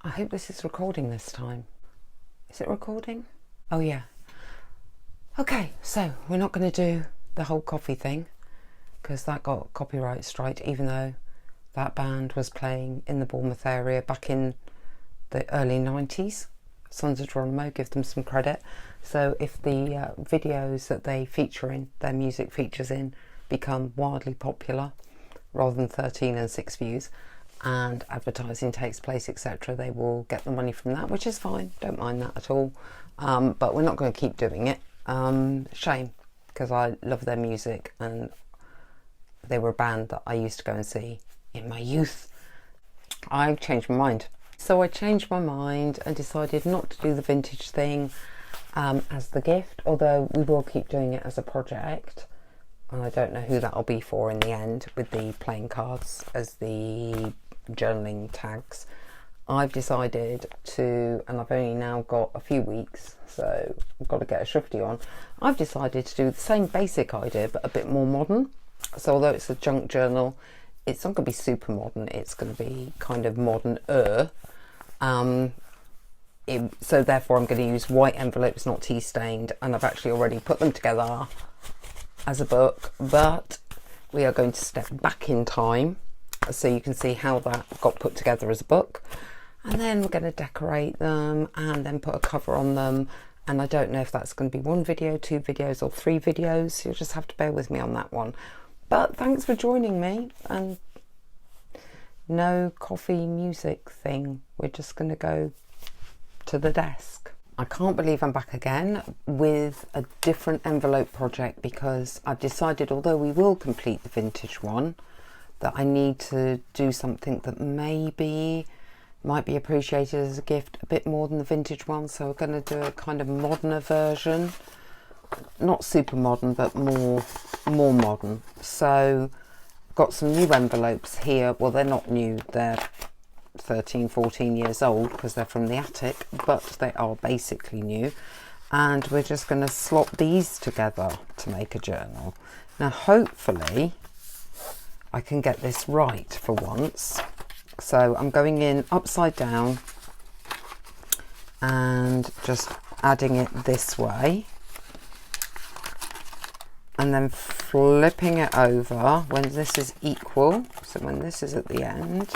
I hope this is recording this time. Is it recording? Oh yeah. Okay, so we're not going to do the whole coffee thing because that got copyright strike, even though that band was playing in the Bournemouth area back in the early 90s. Sons of Geronimo, give them some credit. So if the videos that they feature in, their music features in, become wildly popular rather than 13 and 6 views, and advertising takes place, etc., they will get the money from that, which is fine, don't mind that at all. But we're not going to keep doing it. Shame, because I love their music and they were a band that I used to go and see in my youth. I've changed my mind. So I changed my mind and decided not to do the vintage thing as the gift, although we will keep doing it as a project. And I don't know who that'll be for in the end, with the playing cards as the journaling tags. I've decided to, and I've only now got a few weeks, so I've got to get a shifty on. I've decided to do the same basic idea but a bit more modern. So although it's a junk journal, it's not going to be super modern, it's going to be kind of modern-er. So therefore I'm going to use white envelopes, not tea stained, and I've actually already put them together as a book, but we are going to step back in time so you can see how that got put together as a book, and then we're going to decorate them and then put a cover on them. And I don't know if that's going to be 1 video, 2 videos or 3 videos. You'll just have to bear with me on that one. But thanks for joining me, and no coffee music thing. We're just going to go to the desk. I can't believe I'm back again with a different envelope project, because I've decided, although we will complete the vintage one, that I need to do something that maybe might be appreciated as a gift a bit more than the vintage one. So we're going to do a kind of moderner version, not super modern, but more modern. So I've got some new envelopes here. Well, they're not new, they're 13, 14 years old because they're from the attic, but they are basically new. And we're just going to slot these together to make a journal. Now, hopefully, I can get this right for once. So I'm going in upside down and just adding it this way, and then flipping it over when this is equal. So when this is at the end,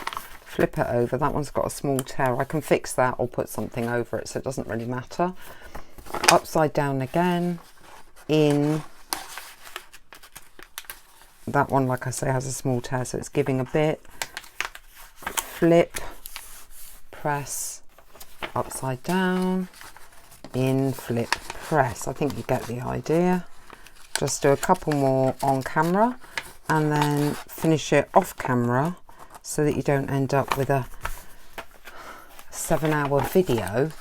flip it over. That one's got a small tear. I can fix that or put something over it, so it doesn't really matter. Upside down again, in. That one, like I say, has a small tear, so it's giving a bit. Flip, press, upside down, in, flip, press. I think you get the idea. Just do a couple more on camera and then finish it off camera, so that you don't end up with a 7-hour video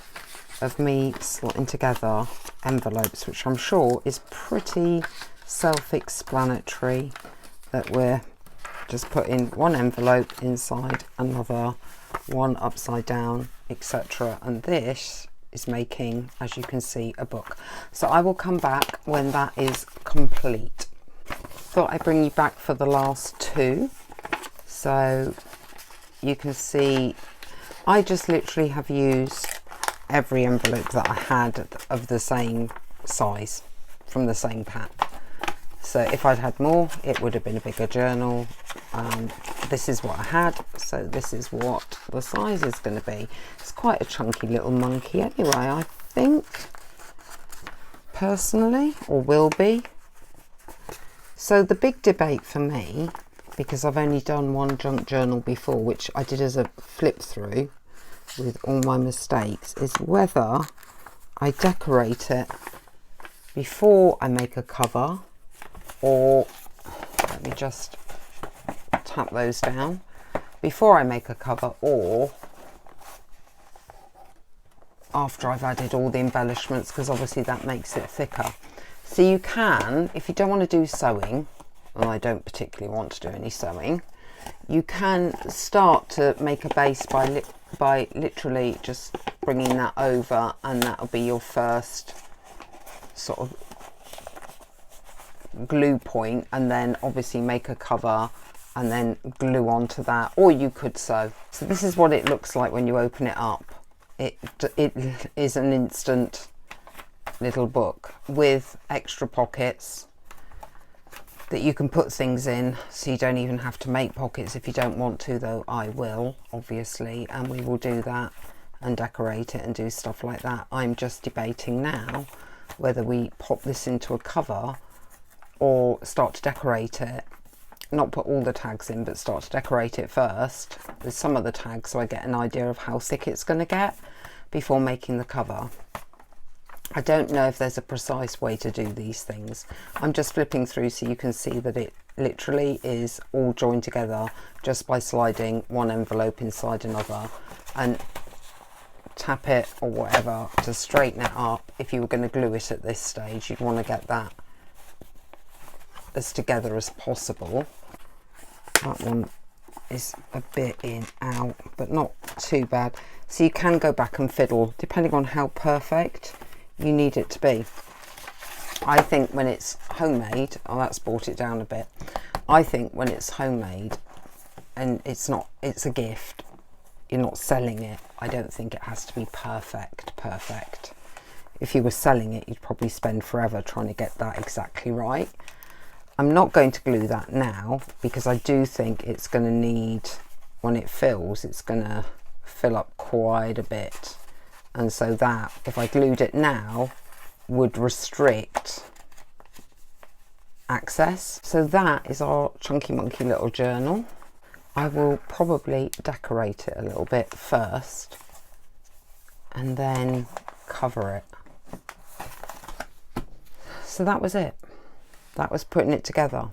of me slotting together envelopes, which I'm sure is pretty self-explanatory, that we're just putting one envelope inside another, one upside down, etc. And this is making, as you can see, a book. So I will come back when that is complete. Thought I'd bring you back for the last 2. So you can see I just literally have used every envelope that I had of the same size from the same pack. So if I'd had more, it would have been a bigger journal. This is what I had, so this is what the size is going to be. It's quite a chunky little monkey anyway, I think, personally, or will be. So the big debate for me, because I've only done one junk journal before, which I did as a flip through with all my mistakes, is whether I decorate it before I make a cover, or let me just tap those down, before I make a cover, or after I've added all the embellishments, because obviously that makes it thicker. So you can, if you don't want to do sewing, and I don't particularly want to do any sewing, you can start to make a base by literally just bringing that over, and that'll be your first sort of glue point, and then obviously make a cover and then glue onto that, or you could sew. So this is what it looks like when you open it up. It is an instant little book with extra pockets that you can put things in, so you don't even have to make pockets if you don't want to, though I will, obviously, and we will do that and decorate it and do stuff like that. I'm just debating now whether we pop this into a cover or start to decorate it. Not put all the tags in, but start to decorate it first with some of the tags, so I get an idea of how thick it's going to get before making the cover. I don't know if there's a precise way to do these things. I'm just flipping through so you can see that it literally is all joined together just by sliding one envelope inside another, and tap it or whatever to straighten it up. If you were going to glue it at this stage, you'd want to get that as together as possible. That one is a bit in out, but not too bad. So you can go back and fiddle depending on how perfect you need it to be. I think when it's homemade, oh, that's brought it down a bit. I think when it's homemade and it's a gift, you're not selling it, I don't think it has to be perfect. If you were selling it, you'd probably spend forever trying to get that exactly right. I'm not going to glue that now because I do think it's going to need, when it fills, it's going to fill up quite a bit. And so that, if I glued it now, would restrict access. So that is our Chunky Monkey little journal. I will probably decorate it a little bit first and then cover it. So that was it. That was putting it together.